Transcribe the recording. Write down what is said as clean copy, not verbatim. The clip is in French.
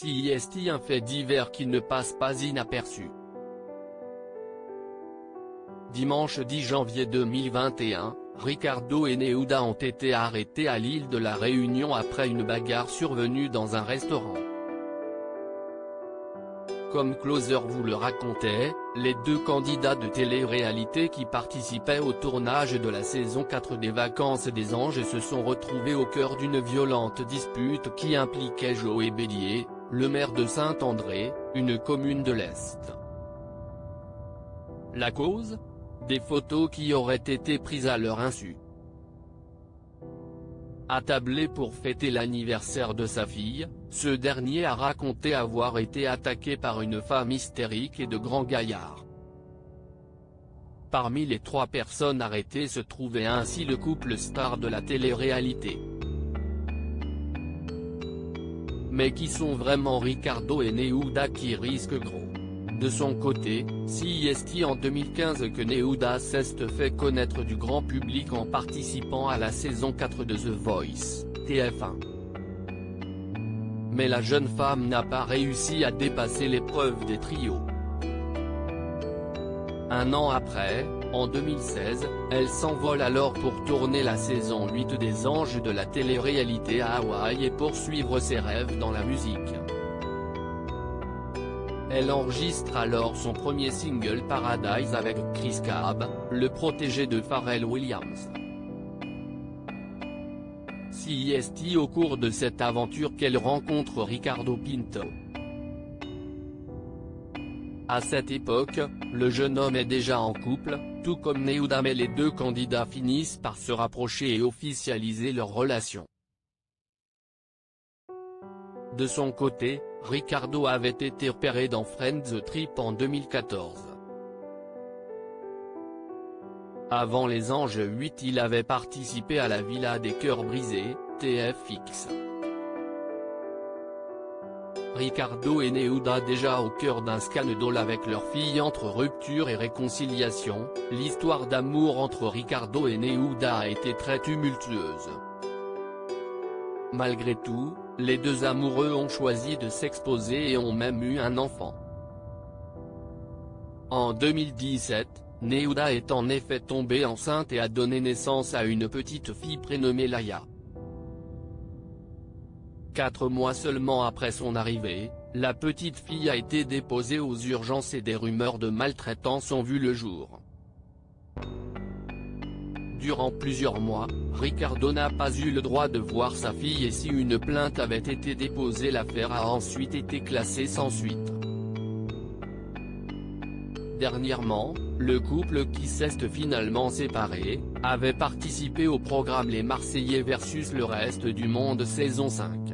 CIST, un fait divers qui ne passe pas inaperçu. Dimanche 10 janvier 2021, Ricardo et Neouda ont été arrêtés à l'île de la Réunion après une bagarre survenue dans un restaurant. Comme Closer vous le racontait, les deux candidats de télé-réalité qui participaient au tournage de la saison 4 des Vacances des Anges se sont retrouvés au cœur d'une violente dispute qui impliquait Joey Bélier, le maire de Saint-André, une commune de l'Est. La cause ? Des photos qui auraient été prises à leur insu. Attablé pour fêter l'anniversaire de sa fille, ce dernier a raconté avoir été attaqué par une femme hystérique et de grands gaillards. Parmi les 3 personnes arrêtées se trouvait ainsi le couple star de la télé-réalité. Mais qui sont vraiment Ricardo et Neouda qui risquent gros? De son côté, CIST en 2015 que Neouda s'est fait connaître du grand public en participant à la saison 4 de The Voice, TF1. Mais la jeune femme n'a pas réussi à dépasser l'épreuve des trios. Un an après, en 2016, elle s'envole alors pour tourner la saison 8 des Anges de la télé-réalité à Hawaï et poursuivre ses rêves dans la musique. Elle enregistre alors son premier single Paradise avec Chris Cab, le protégé de Pharrell Williams. CIST au cours de cette aventure qu'elle rencontre Ricardo Pinto. À cette époque, le jeune homme est déjà en couple, tout comme Neouda, mais les deux candidats finissent par se rapprocher et officialiser leur relation. De son côté, Ricardo avait été repéré dans Friends Trip en 2014. Avant les Anges 8, il avait participé à la Villa des Cœurs Brisés, TFX. Ricardo et Neouda déjà au cœur d'un scandale avec leur fille. Entre rupture et réconciliation, l'histoire d'amour entre Ricardo et Neouda a été très tumultueuse. Malgré tout, les deux amoureux ont choisi de s'exposer et ont même eu un enfant. En 2017, Neouda est en effet tombée enceinte et a donné naissance à une petite fille prénommée Laia. 4 mois seulement après son arrivée, la petite fille a été déposée aux urgences et des rumeurs de maltraitance ont vu le jour. Durant plusieurs mois, Ricardo n'a pas eu le droit de voir sa fille et si une plainte avait été déposée, l'affaire a ensuite été classée sans suite. Dernièrement, le couple qui s'est finalement séparé, avait participé au programme Les Marseillais vs le reste du monde saison 5.